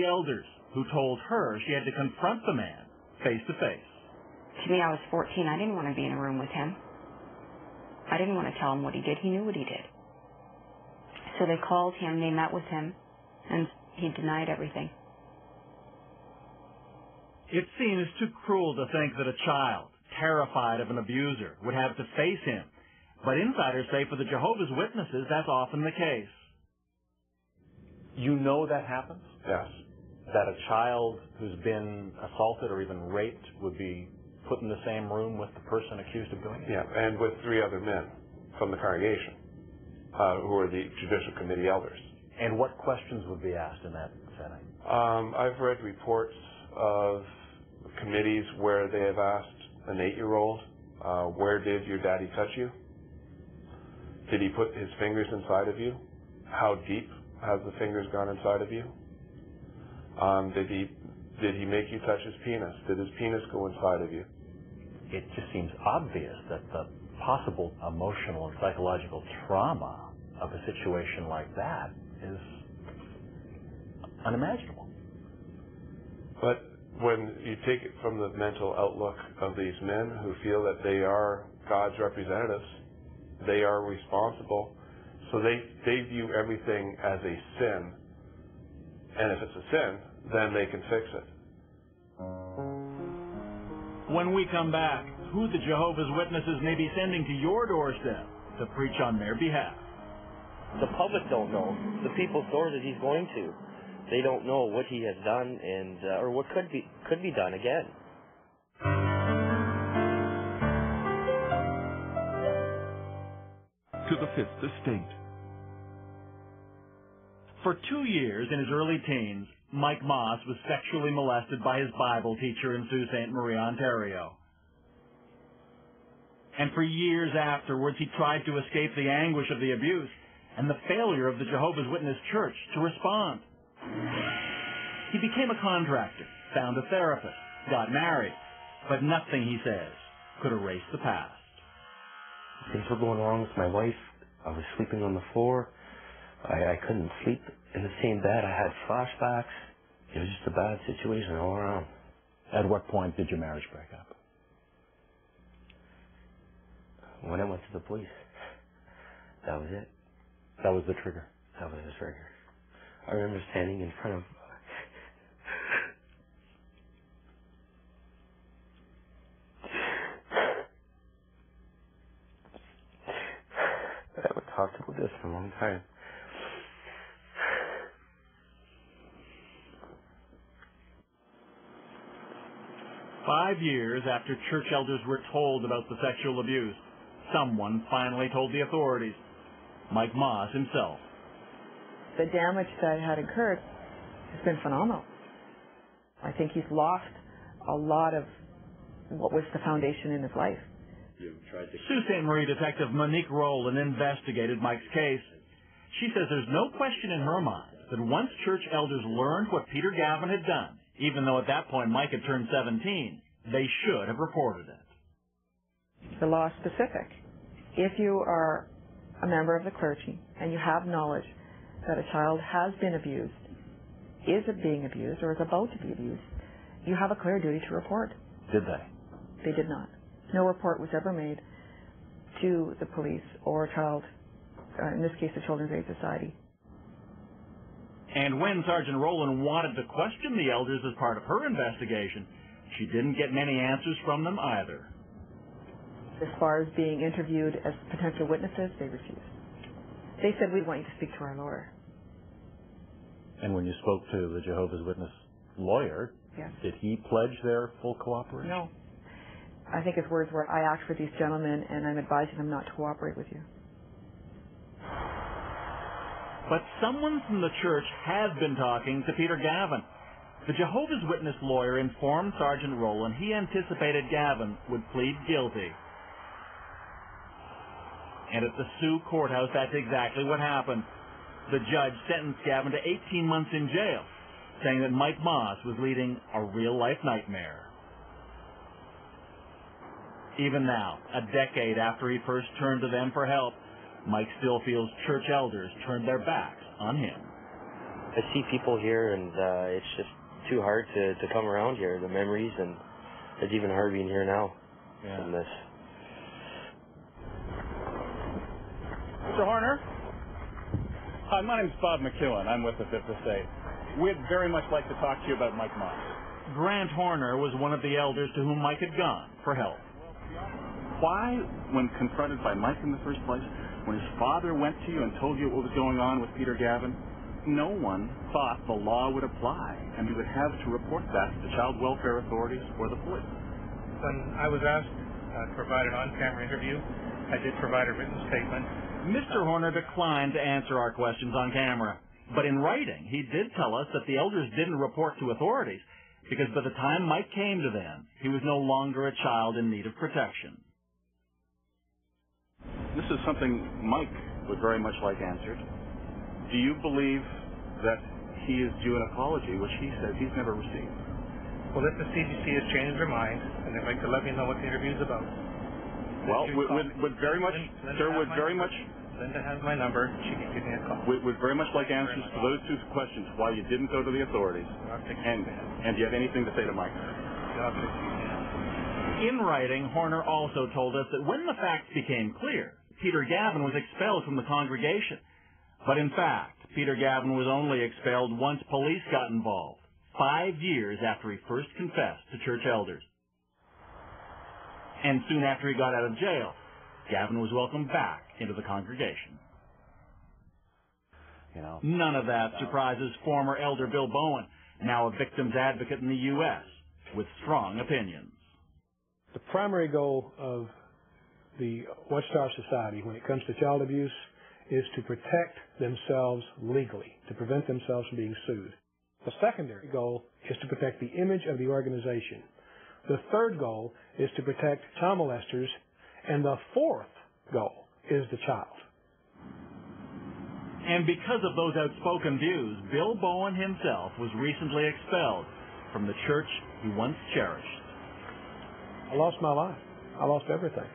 the elders, who told her she had to confront the man face to face. To me, I was 14. I didn't want to be in a room with him. I didn't want to tell him what he did. He knew what he did. So they called him, they met with him, and he denied everything. It seems too cruel to think that a child, terrified of an abuser, would have to face him. But insiders say for the Jehovah's Witnesses, that's often the case. You know that happens? Yes. That a child who's been assaulted or even raped would be put in the same room with the person accused of doing it? Yeah, and with 3 other men from the congregation who are the Judicial Committee elders. And what questions would be asked in that setting? I've read reports of committees where they have asked an 8-year-old, where did your daddy touch you? Did he put his fingers inside of you? How deep has the fingers gone inside of you? Did he make you touch his penis? Did his penis go inside of you? It just seems obvious that the possible emotional and psychological trauma of a situation like that is unimaginable. But when you take it from the mental outlook of these men who feel that they are God's representatives, they are responsible, so they view everything as a sin, and if it's a sin, then they can fix it. When we come back, who the Jehovah's Witnesses may be sending to your doorstep to preach on their behalf. The public don't know. The people store that he's going to. They don't know what he has done and or what could be done again. To the Fifth Estate. For 2 years in his early teens, Mike Moss was sexually molested by his Bible teacher in Sault Ste. Marie, Ontario. And for years afterwards, he tried to escape the anguish of the abuse and the failure of the Jehovah's Witness Church to respond. He became a contractor, found a therapist, got married, but nothing, he says, could erase the past. Things were going wrong with my wife. I was sleeping on the floor. I couldn't sleep in the same bed. I had flashbacks. It was just a bad situation all around. At what point did your marriage break up? When I went to the police. That was it. That was the trigger? That was the trigger. I remember standing in front of... I haven't talked about this for a long time. 5 years after church elders were told about the sexual abuse, someone finally told the authorities. Mike Moss himself. The damage that had occurred has been phenomenal. I think he's lost a lot of what was the foundation in his life. Sault Ste. Marie detective Monique Rowland investigated Mike's case. She says there's no question in her mind that once church elders learned what Peter Gavin had done, even though at that point Mike had turned 17, they should have reported it. The law is specific. If you are a member of the clergy and you have knowledge that a child has been abused, is being abused, or is about to be abused, you have a clear duty to report. Did they? They did not. No report was ever made to the police or a child, in this case the Children's Aid Society. And when Sergeant Rowland wanted to question the elders as part of her investigation, she didn't get many answers from them either. As far as being interviewed as potential witnesses, they refused. They said, we want you to speak to our lawyer. And when you spoke to the Jehovah's Witness lawyer, yes, did he pledge their full cooperation? No. I think his words were, I asked for these gentlemen and I'm advising them not to cooperate with you. But someone from the church had been talking to Peter Gavin. The Jehovah's Witness lawyer informed Sergeant Rowland he anticipated Gavin would plead guilty. And at the Sioux courthouse, that's exactly what happened. The judge sentenced Gavin to 18 months in jail, saying that Mike Moss was leading a real-life nightmare. Even now, a decade after he first turned to them for help, Mike still feels church elders turned their backs on him. I see people here, and it's just too hard to come around here. The memories, and it's even hard being here now from this. Mr. Horner? Hi, my name's Bob McKeown. I'm with the Fifth Estate. We'd very much like to talk to you about Mike Moss. Grant Horner was one of the elders to whom Mike had gone for help. Why, when confronted by Mike in the first place, when his father went to you and told you what was going on with Peter Gavin, no one thought the law would apply and you would have to report that to the child welfare authorities or the police? When I was asked to provide an on-camera interview, I did provide a written statement. Mr. Horner declined to answer our questions on camera, but in writing he did tell us that the elders didn't report to authorities because by the time Mike came to them, he was no longer a child in need of protection. This is something Mike would very much like answered. Do you believe that he is due an apology, which he says he's never received? Well, if the CBC has changed their mind and they'd like to let me know what the interview's about. Well, would very much, sir, would very much. Linda has my number. She can give me a call. Would very much like answers to those two questions: why you didn't go to the authorities, and do you have anything to say to Mike? In writing, Horner also told us that when the facts became clear, Peter Gavin was expelled from the congregation. But in fact, Peter Gavin was only expelled once police got involved, 5 years after he first confessed to church elders. And soon after he got out of jail, Gavin was welcomed back into the congregation. None of that surprises former elder Bill Bowen, now a victim's advocate in the U.S., with strong opinions. The primary goal of the WatchTower Society when it comes to child abuse is to protect themselves legally, to prevent themselves from being sued. The secondary goal is to protect the image of the organization. The third goal is to protect child molesters, and the fourth goal is the child. And because of those outspoken views, Bill Bowen himself was recently expelled from the church he once cherished. I lost my life. I lost everything.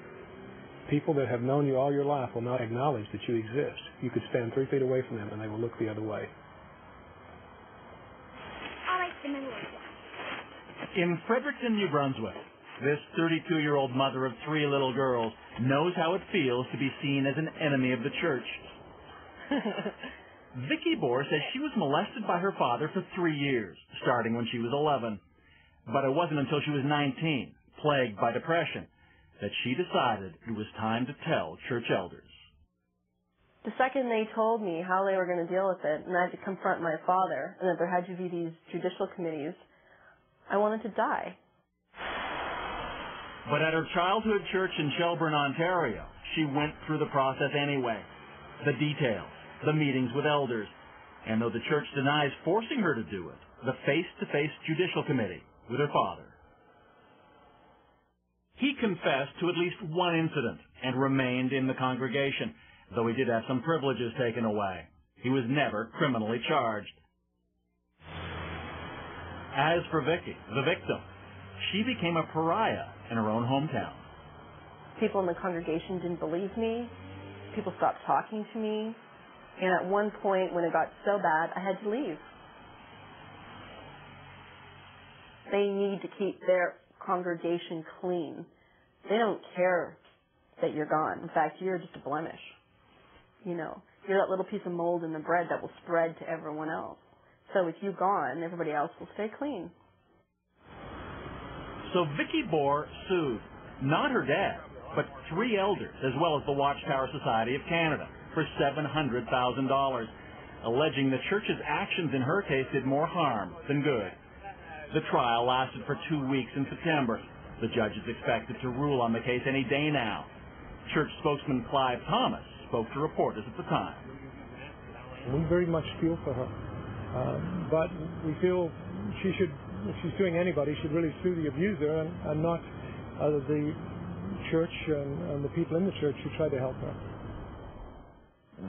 People that have known you all your life will not acknowledge that you exist. You could stand 3 feet away from them and they will look the other way. I like the middle one. In Fredericton, New Brunswick, this 32-year-old mother of 3 little girls knows how it feels to be seen as an enemy of the church. Vicki Bohr says she was molested by her father for 3 years, starting when she was 11. But it wasn't until she was 19, plagued by depression, that she decided it was time to tell church elders. The second they told me how they were going to deal with it, and I had to confront my father, and that there had to be these judicial committees, I wanted to die. But at her childhood church in Shelburne, Ontario, she went through the process anyway. The details, the meetings with elders, and though the church denies forcing her to do it, the face-to-face judicial committee with her father. He confessed to at least one incident and remained in the congregation, though he did have some privileges taken away. He was never criminally charged. As for Vicki, the victim, she became a pariah in her own hometown. People in the congregation didn't believe me. People stopped talking to me. And at one point, when it got so bad, I had to leave. They need to keep their congregation clean. They don't care that you're gone. In fact, you're just a blemish. You know, you're that little piece of mold in the bread that will spread to everyone else. So with you gone, everybody else will stay clean. So Vicki Bohr sued, not her dad, but 3 elders, as well as the WatchTower Society of Canada, for $700,000, alleging the church's actions in her case did more harm than good. The trial lasted for 2 weeks in September. The judge is expected to rule on the case any day now. Church spokesman Clive Thomas spoke to reporters at the time. We very much feel for her, but we feel she should, if she's suing anybody, should really sue the abuser and not the church and the people in the church who try to help her.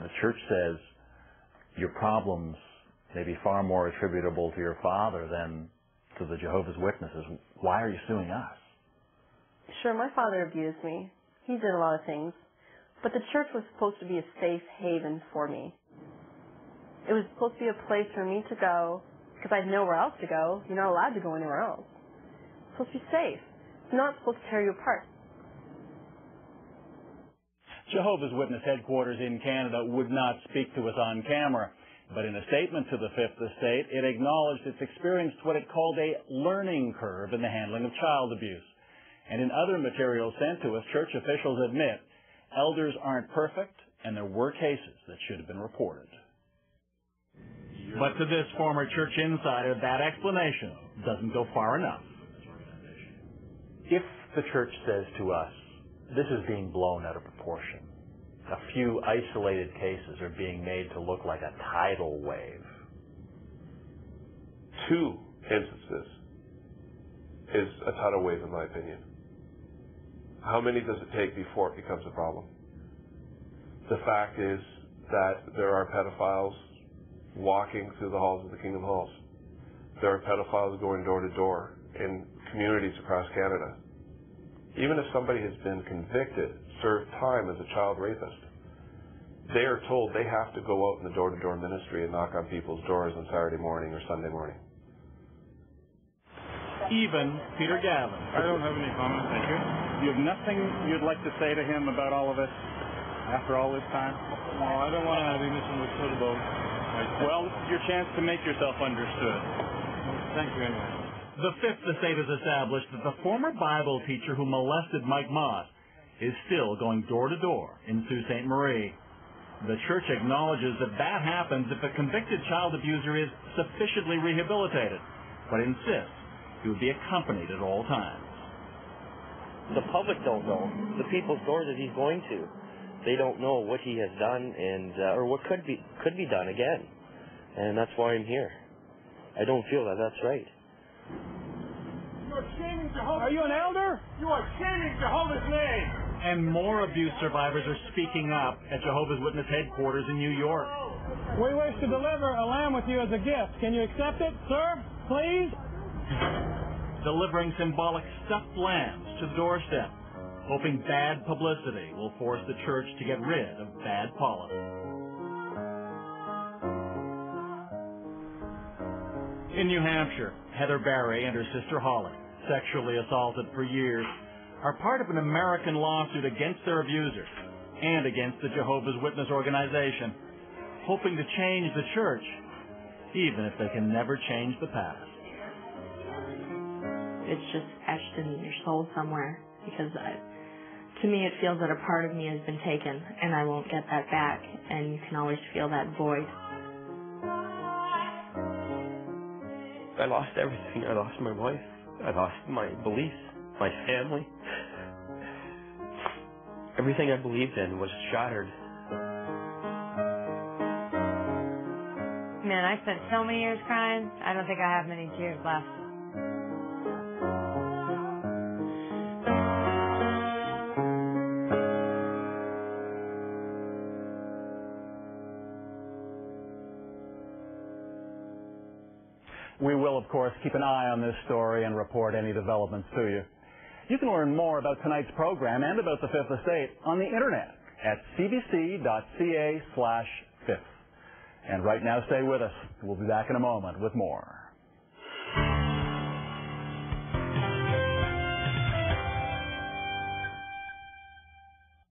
The church says your problems may be far more attributable to your father than to the Jehovah's Witnesses. Why are you suing us? Sure, my father abused me. He did a lot of things. But the church was supposed to be a safe haven for me. It was supposed to be a place for me to go because I had nowhere else to go. You're not allowed to go anywhere else. It's supposed to be safe. It's not supposed to tear you apart. Jehovah's Witness headquarters in Canada would not speak to us on camera, but in a statement to the Fifth Estate, it acknowledged it's experienced what it called a learning curve in the handling of child abuse. And in other materials sent to us, church officials admit elders aren't perfect, and there were cases that should have been reported. But to this former church insider, that explanation doesn't go far enough. If the church says to us, this is being blown out of proportion, a few isolated cases are being made to look like a tidal wave. 2 instances is a tidal wave, in my opinion. How many does it take before it becomes a problem? The fact is that there are pedophiles walking through the halls of the Kingdom Halls. There are pedophiles going door to door in communities across Canada. Even if somebody has been convicted, served time as a child rapist, they are told they have to go out in the door-to-door ministry and knock on people's doors on Saturday morning or Sunday morning. Even Peter Gavin. I don't have any comments, thank you. You have nothing you'd like to say to him about all of this after all this time? No, I don't want to be misunderstood about Well, this is your chance to make yourself understood. Thank you anyway. The Fifth Estate has established that the former Bible teacher who molested Mike Moss is still going door to door in Sault Ste. Marie. The church acknowledges that that happens if a convicted child abuser is sufficiently rehabilitated, but insists he would be accompanied at all times. The public don't know. The people's door that he's going to, they don't know what he has done and or what could be done again, and that's why I'm here. I don't feel that that's right. You are shaming Jehovah. Are you an elder? You are shaming Jehovah's name. And more abuse survivors are speaking up at Jehovah's Witness headquarters in New York. We wish to deliver a lamb with you as a gift. Can you accept it, sir? Please? Delivering symbolic stuffed lambs to the doorstep, hoping bad publicity will force the church to get rid of bad policy. In New Hampshire, Heather Barry and her sister Holly, sexually assaulted for years, are part of an American lawsuit against their abusers and against the Jehovah's Witness organization, hoping to change the church, even if they can never change the past. It's just etched in your soul somewhere, because to me it feels that a part of me has been taken and I won't get that back, and you can always feel that void. I lost everything. I lost my wife. I lost my beliefs, my family. Everything I believed in was shattered. Man, I spent so many years crying, I don't think I have many tears left. We will, of course, keep an eye on this story and report any developments to you. You can learn more about tonight's program and about the Fifth Estate on the internet at cbc.ca/fifth. And right now, stay with us. We'll be back in a moment with more.